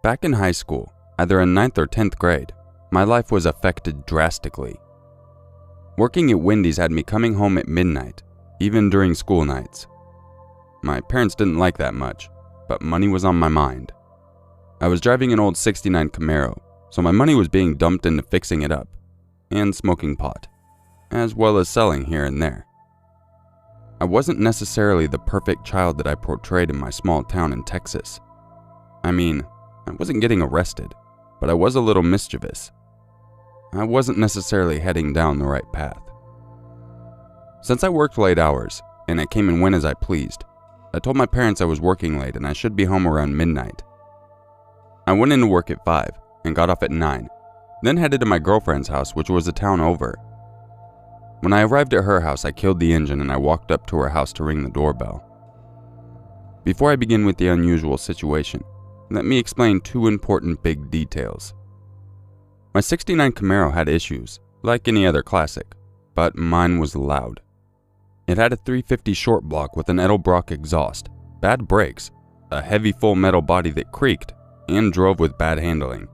Back in high school, either in 9th or 10th grade, my life was affected drastically. Working at Wendy's had me coming home at midnight, even during school nights. My parents didn't like that much, but money was on my mind. I was driving an old '69 Camaro, so my money was being dumped into fixing it up and smoking pot, as well as selling here and there. I wasn't necessarily the perfect child that I portrayed in my small town in Texas. I mean, I wasn't getting arrested, but I was a little mischievous. I wasn't necessarily heading down the right path. Since I worked late hours, and I came and went as I pleased, I told my parents I was working late and I should be home around midnight. I went into work at 5 and got off at 9, then headed to my girlfriend's house, which was a town over. When I arrived at her house, I killed the engine and I walked up to her house to ring the doorbell. Before I begin with the unusual situation, let me explain two important big details. My '69 Camaro had issues, like any other classic, but mine was loud. It had a 350 short block with an Edelbrock exhaust, bad brakes, a heavy full metal body that creaked, and drove with bad handling.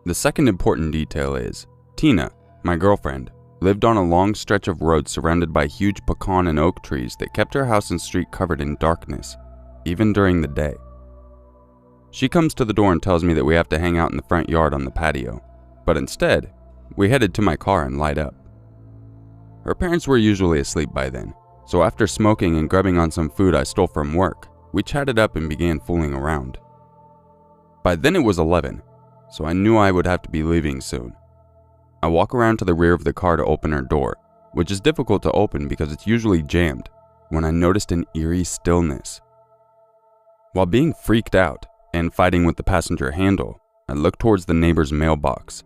The second important detail is, Tina, my girlfriend, lived on a long stretch of road surrounded by huge pecan and oak trees that kept her house and street covered in darkness, even during the day. She comes to the door and tells me that we have to hang out in the front yard on the patio, but instead, we headed to my car and light up. Her parents were usually asleep by then, so after smoking and grubbing on some food I stole from work, we chatted up and began fooling around. By then it was 11, so I knew I would have to be leaving soon. I walk around to the rear of the car to open her door, which is difficult to open because it's usually jammed, when I noticed an eerie stillness. While being freaked out and fighting with the passenger handle, I look towards the neighbor's mailbox.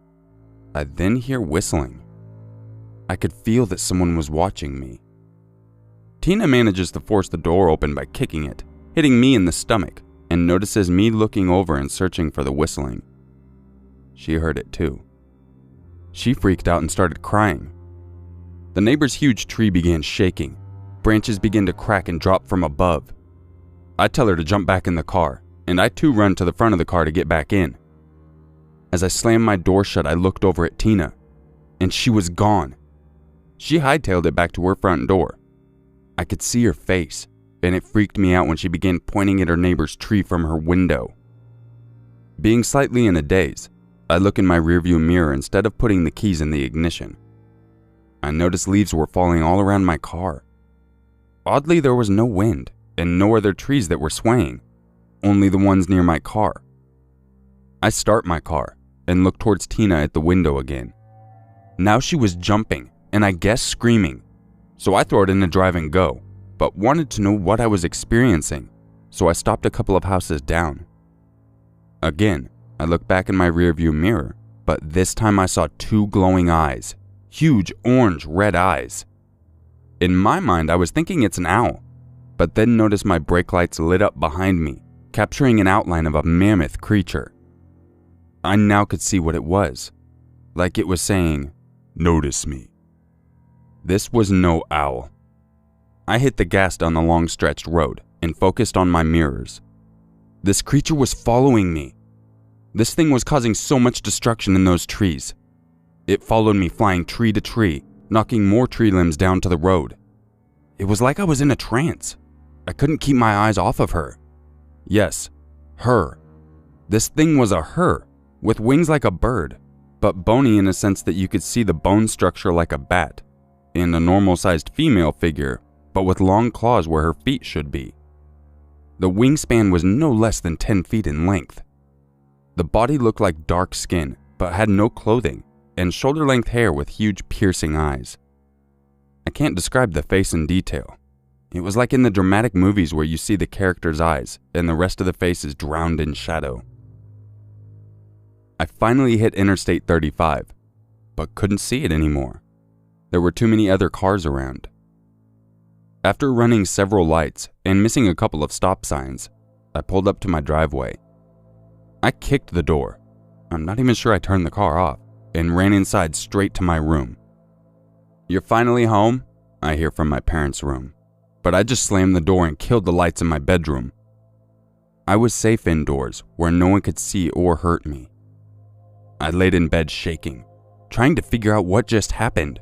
I then hear whistling. I could feel that someone was watching me. Tina manages to force the door open by kicking it, hitting me in the stomach, and notices me looking over and searching for the whistling. She heard it too. She freaked out and started crying. The neighbor's huge tree began shaking. Branches began to crack and drop from above. I tell her to jump back in the car, and I too run to the front of the car to get back in. As I slammed my door shut, I looked over at Tina, and she was gone. She hightailed it back to her front door. I could see her face, and it freaked me out when she began pointing at her neighbor's tree from her window. Being slightly in a daze, I look in my rearview mirror instead of putting the keys in the ignition. I noticed leaves were falling all around my car. Oddly, there was no wind and no other trees that were swaying, only the ones near my car. I start my car and look towards Tina at the window again. Now she was jumping and I guess screaming, so I throw it into drive and go, but wanted to know what I was experiencing, so I stopped a couple of houses down. Again, I looked back in my rearview mirror, but this time I saw two glowing eyes, huge orange-red eyes. In my mind, I was thinking it's an owl, but then noticed my brake lights lit up behind me, capturing an outline of a mammoth creature. I now could see what it was, like it was saying, "Notice me." This was no owl. I hit the gas down the long stretched road and focused on my mirrors. This creature was following me. This thing was causing so much destruction in those trees. It followed me flying tree to tree, knocking more tree limbs down to the road. It was like I was in a trance. I couldn't keep my eyes off of her. Yes, her. This thing was a her, with wings like a bird, but bony in a sense that you could see the bone structure like a bat, and a normal-sized female figure, but with long claws where her feet should be. The wingspan was no less than 10 feet in length. The body looked like dark skin, but had no clothing, and shoulder-length hair with huge piercing eyes. I can't describe the face in detail. It was like in the dramatic movies where you see the character's eyes, and the rest of the face is drowned in shadow. I finally hit Interstate 35, but couldn't see it anymore. There were too many other cars around. After running several lights and missing a couple of stop signs, I pulled up to my driveway. I kicked the door. I'm not even sure I turned the car off, and ran inside straight to my room. "You're finally home?" I hear from my parents' room, but I just slammed the door and killed the lights in my bedroom. I was safe indoors where no one could see or hurt me. I laid in bed shaking, trying to figure out what just happened.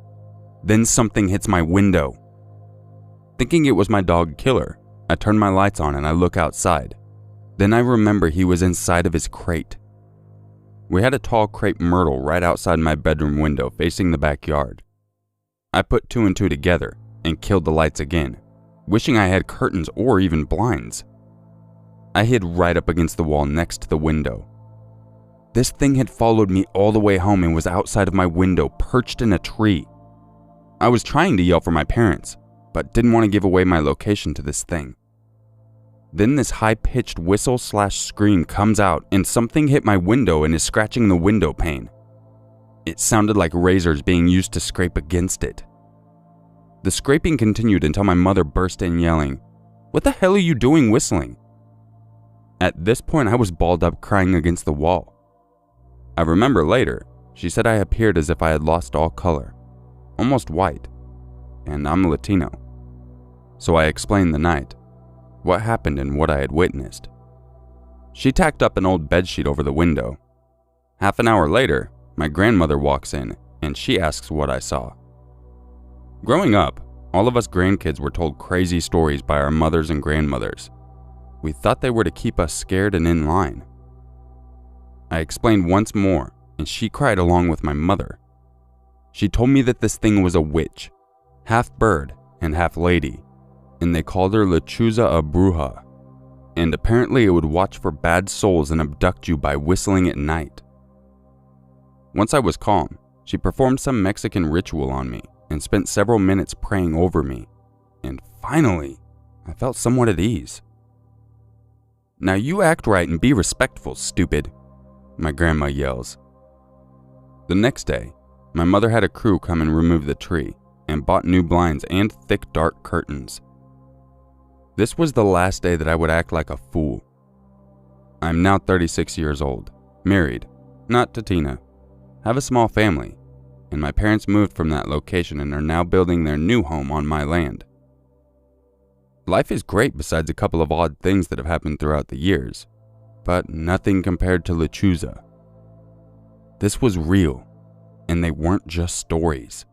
Then something hits my window. Thinking it was my dog Killer, I turn my lights on and I look outside. Then I remember he was inside of his crate. We had a tall crepe myrtle right outside my bedroom window facing the backyard. I put two and two together and killed the lights again, wishing I had curtains or even blinds. I hid right up against the wall next to the window. This thing had followed me all the way home and was outside of my window, perched in a tree. I was trying to yell for my parents, but didn't want to give away my location to this thing. Then this high-pitched whistle/scream comes out and something hit my window and is scratching the window pane. It sounded like razors being used to scrape against it. The scraping continued until my mother burst in yelling, "What the hell are you doing whistling?" At this point, I was balled up crying against the wall. I remember later, she said I appeared as if I had lost all color, almost white, and I'm Latino. So I explained the night, what happened and what I had witnessed. She tacked up an old bedsheet over the window. Half an hour later, my grandmother walks in and she asks what I saw. Growing up, all of us grandkids were told crazy stories by our mothers and grandmothers. We thought they were to keep us scared and in line. I explained once more, and she cried along with my mother. She told me that this thing was a witch, half bird and half lady, and they called her Lechuza a Bruja, and apparently it would watch for bad souls and abduct you by whistling at night. Once I was calm, she performed some Mexican ritual on me and spent several minutes praying over me, and finally, I felt somewhat at ease. "Now you act right and be respectful, stupid," my grandma yells. The next day, my mother had a crew come and remove the tree and bought new blinds and thick dark curtains. This was the last day that I would act like a fool. I am now 36 years old, married, not to Tina, have a small family, and my parents moved from that location and are now building their new home on my land. Life is great besides a couple of odd things that have happened throughout the years, but nothing compared to Lechuza. This was real, and they weren't just stories.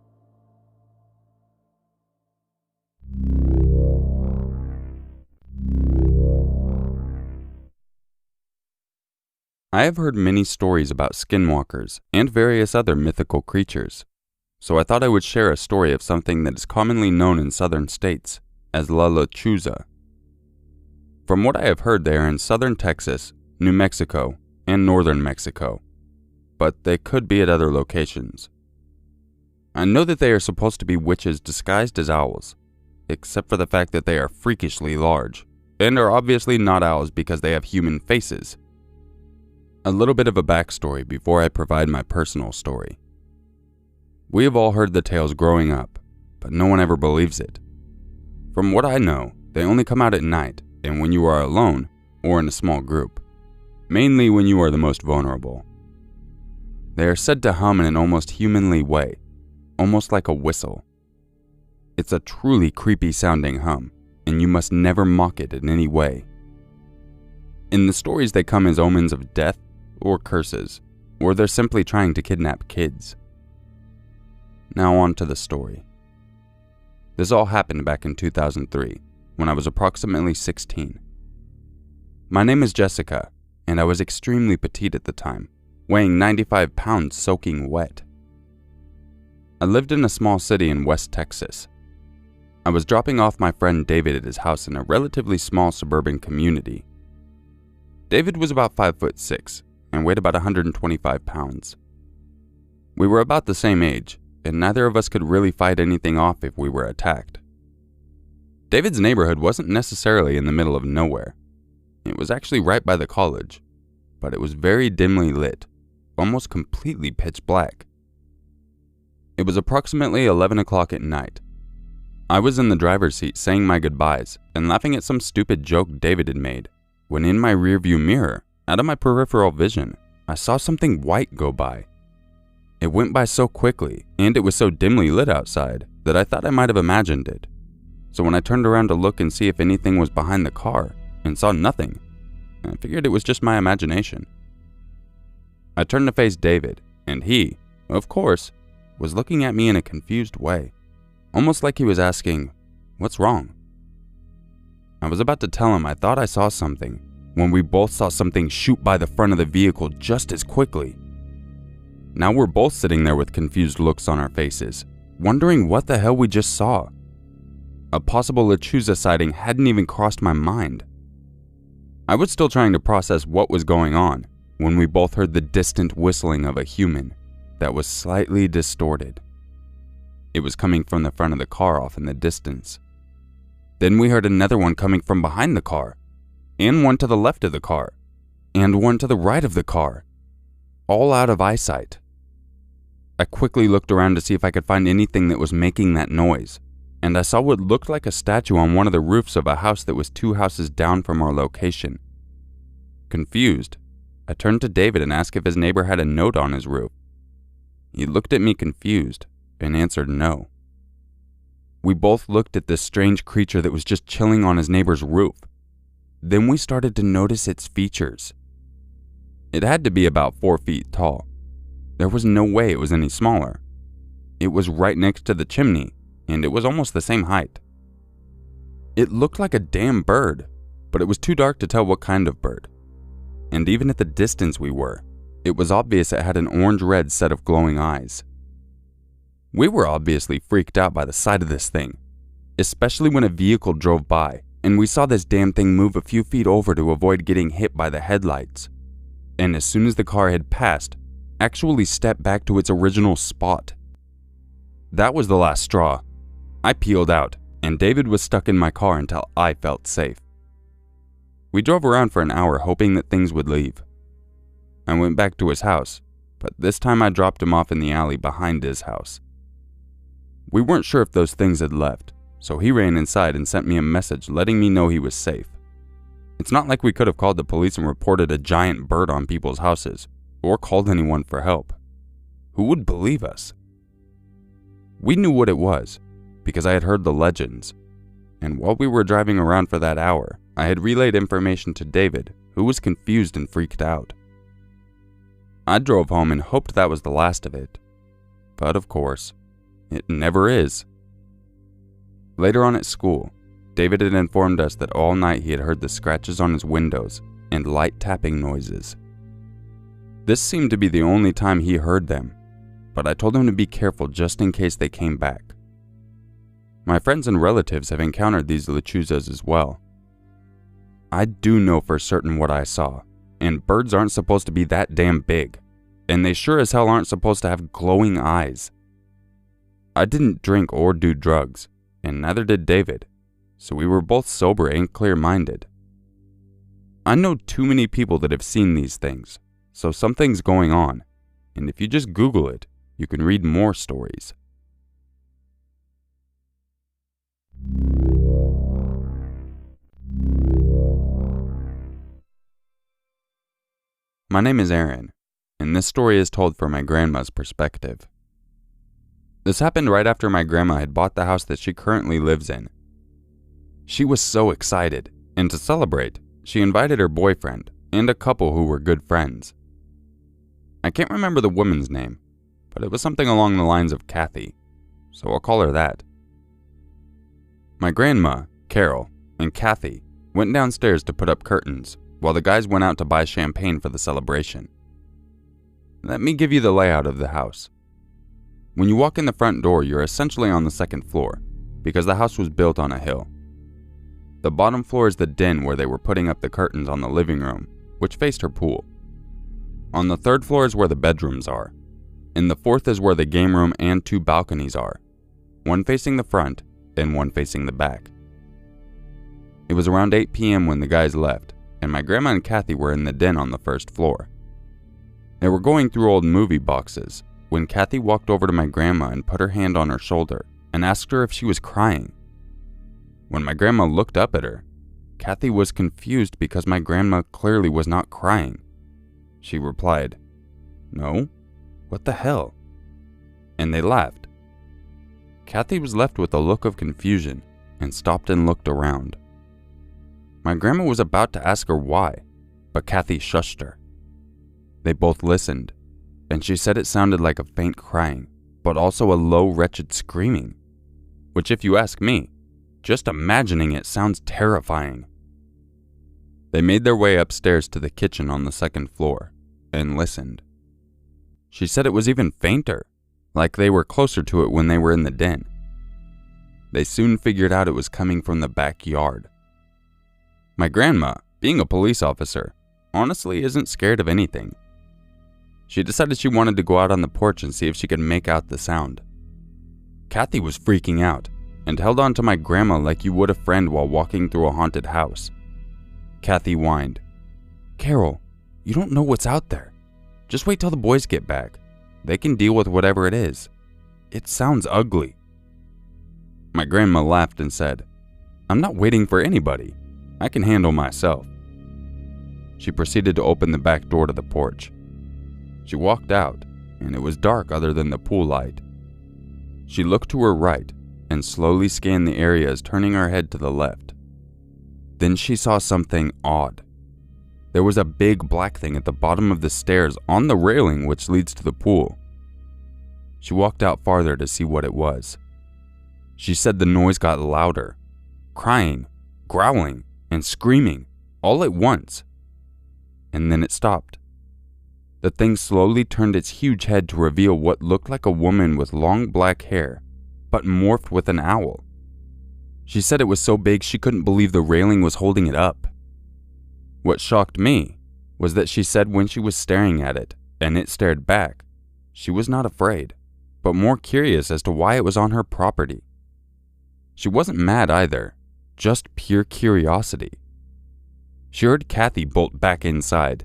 I have heard many stories about skinwalkers and various other mythical creatures, so I thought I would share a story of something that is commonly known in southern states as La Lechuza. From what I have heard, they are in southern Texas, New Mexico, and northern Mexico, but they could be at other locations. I know that they are supposed to be witches disguised as owls, except for the fact that they are freakishly large, and are obviously not owls because they have human faces. A little bit of a backstory before I provide my personal story. We have all heard the tales growing up, but no one ever believes it. From what I know, they only come out at night and when you are alone or in a small group, mainly when you are the most vulnerable. They are said to hum in an almost humanly way, almost like a whistle. It's a truly creepy sounding hum, and you must never mock it in any way. In the stories, they come as omens of death or curses, or they're simply trying to kidnap kids. Now on to the story. This all happened back in 2003, when I was approximately 16. My name is Jessica, and I was extremely petite at the time, weighing 95 pounds soaking wet. I lived in a small city in West Texas. I was dropping off my friend David at his house in a relatively small suburban community. David was about 5'6" and weighed about 125 pounds. We were about the same age, and neither of us could really fight anything off if we were attacked. David's neighborhood wasn't necessarily in the middle of nowhere. It was actually right by the college, but it was very dimly lit, almost completely pitch black. It was approximately 11 o'clock at night. I was in the driver's seat saying my goodbyes and laughing at some stupid joke David had made, when in my rearview mirror, out of my peripheral vision, I saw something white go by. It went by so quickly, and it was so dimly lit outside, that I thought I might have imagined it. So when I turned around to look and see if anything was behind the car, and saw nothing, I figured it was just my imagination. I turned to face David, and he, of course, was looking at me in a confused way, almost like he was asking, "What's wrong?" I was about to tell him I thought I saw something, when we both saw something shoot by the front of the vehicle just as quickly. Now we're both sitting there with confused looks on our faces, wondering what the hell we just saw. A possible Lechuza sighting hadn't even crossed my mind. I was still trying to process what was going on when we both heard the distant whistling of a human that was slightly distorted. It was coming from the front of the car off in the distance. Then we heard another one coming from behind the car, and one to the left of the car, and one to the right of the car, all out of eyesight. I quickly looked around to see if I could find anything that was making that noise, and I saw what looked like a statue on one of the roofs of a house that was 2 houses down from our location. Confused, I turned to David and asked if his neighbor had a note on his roof. He looked at me confused and answered no. We both looked at this strange creature that was just chilling on his neighbor's roof. Then we started to notice its features. It had to be about 4 feet tall. There was no way it was any smaller. It was right next to the chimney, and it was almost the same height. It looked like a damn bird, but it was too dark to tell what kind of bird. And even at the distance we were, it was obvious it had an orange-red set of glowing eyes. We were obviously freaked out by the sight of this thing, especially when a vehicle drove by and we saw this damn thing move a few feet over to avoid getting hit by the headlights. And as soon as the car had passed, actually stepped back to its original spot. That was the last straw. I peeled out, and David was stuck in my car until I felt safe. We drove around for an hour hoping that things would leave. I went back to his house, but this time I dropped him off in the alley behind his house. We weren't sure if those things had left, so he ran inside and sent me a message letting me know he was safe. It's not like we could have called the police and reported a giant bird on people's houses, or called anyone for help. Who would believe us? We knew what it was, because I had heard the legends, and while we were driving around for that hour, I had relayed information to David, who was confused and freaked out. I drove home and hoped that was the last of it, but of course, it never is. Later on at school, David had informed us that all night he had heard the scratches on his windows and light tapping noises. This seemed to be the only time he heard them, but I told him to be careful just in case they came back. My friends and relatives have encountered these lechuzas as well. I do know for certain what I saw, and birds aren't supposed to be that damn big, and they sure as hell aren't supposed to have glowing eyes. I didn't drink or do drugs, and neither did David, so we were both sober and clear-minded. I know too many people that have seen these things, so something's going on, and if you just Google it, you can read more stories. My name is Aaron, and this story is told from my grandma's perspective. This happened right after my grandma had bought the house that she currently lives in. She was so excited, and to celebrate, she invited her boyfriend and a couple who were good friends. I can't remember the woman's name, but it was something along the lines of Kathy, so I'll call her that. My grandma, Carol, and Kathy went downstairs to put up curtains, while the guys went out to buy champagne for the celebration. Let me give you the layout of the house. When you walk in the front door, you're essentially on the second floor, because the house was built on a hill. The bottom floor is the den where they were putting up the curtains on the living room, which faced her pool. On the third floor is where the bedrooms are, and the fourth is where the game room and 2 balconies are, one facing the front and one facing the back. It was around 8 p.m. when the guys left, and my grandma and Kathy were in the den on the first floor. They were going through old movie boxes when Kathy walked over to my grandma and put her hand on her shoulder and asked her if she was crying. When my grandma looked up at her, Kathy was confused because my grandma clearly was not crying. She replied, "No, what the hell?" And they laughed. Kathy was left with a look of confusion and stopped and looked around. My grandma was about to ask her why, but Kathy shushed her. They both listened, and she said it sounded like a faint crying, but also a low, wretched screaming, which, if you ask me, just imagining it sounds terrifying. They made their way upstairs to the kitchen on the second floor and listened. She said it was even fainter, like they were closer to it when they were in the den. They soon figured out it was coming from the backyard. My grandma, being a police officer, honestly isn't scared of anything. She decided she wanted to go out on the porch and see if she could make out the sound. Kathy was freaking out and held on to my grandma like you would a friend while walking through a haunted house. Kathy whined, "Carol, you don't know what's out there. Just wait till the boys get back. They can deal with whatever it is. It sounds ugly." My grandma laughed and said, "I'm not waiting for anybody. I can handle myself." She proceeded to open the back door to the porch. She walked out, and it was dark other than the pool light. She looked to her right and slowly scanned the areas, turning her head to the left. Then she saw something odd. There was a big black thing at the bottom of the stairs on the railing which leads to the pool. She walked out farther to see what it was. She said the noise got louder, crying, growling, and screaming all at once. And then it stopped. The thing slowly turned its huge head to reveal what looked like a woman with long black hair, but morphed with an owl. She said it was so big she couldn't believe the railing was holding it up. What shocked me was that she said when she was staring at it, and it stared back, she was not afraid, but more curious as to why it was on her property. She wasn't mad either, just pure curiosity. She heard Kathy bolt back inside.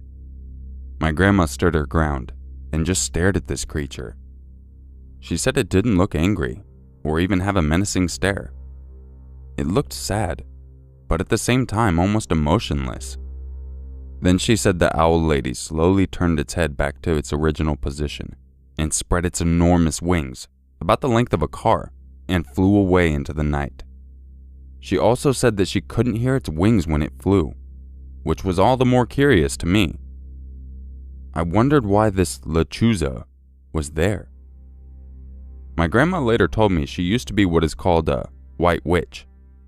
My grandma stood her ground and just stared at this creature. She said it didn't look angry or even have a menacing stare. It looked sad, but at the same time almost emotionless. Then she said the owl lady slowly turned its head back to its original position and spread its enormous wings, about the length of a car, and flew away into the night. She also said that she couldn't hear its wings when it flew, which was all the more curious to me. I wondered why this lechuza was there. My grandma later told me she used to be what is called a white witch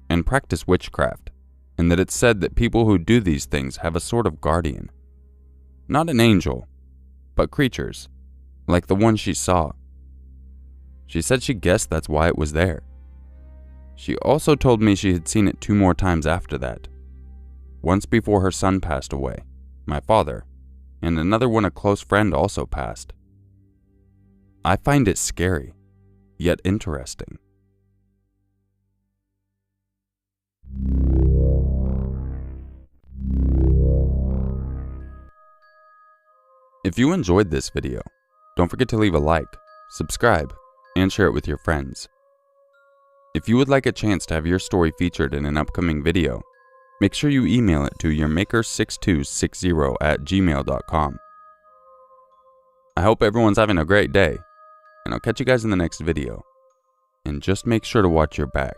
and practice witchcraft, and that it's said that people who do these things have a sort of guardian. Not an angel, but creatures, like the one she saw. She said she guessed that's why it was there. She also told me she had seen it 2 more times after that. Once before her son passed away, my father, and another when a close friend also passed. I find it scary, yet interesting. If you enjoyed this video, don't forget to leave a like, subscribe, and share it with your friends. If you would like a chance to have your story featured in an upcoming video, make sure you email it to yourmaker6260@gmail.com. I hope everyone's having a great day, and I'll catch you guys in the next video. And just make sure to watch your back,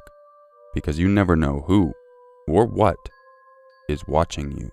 because you never know who or what is watching you.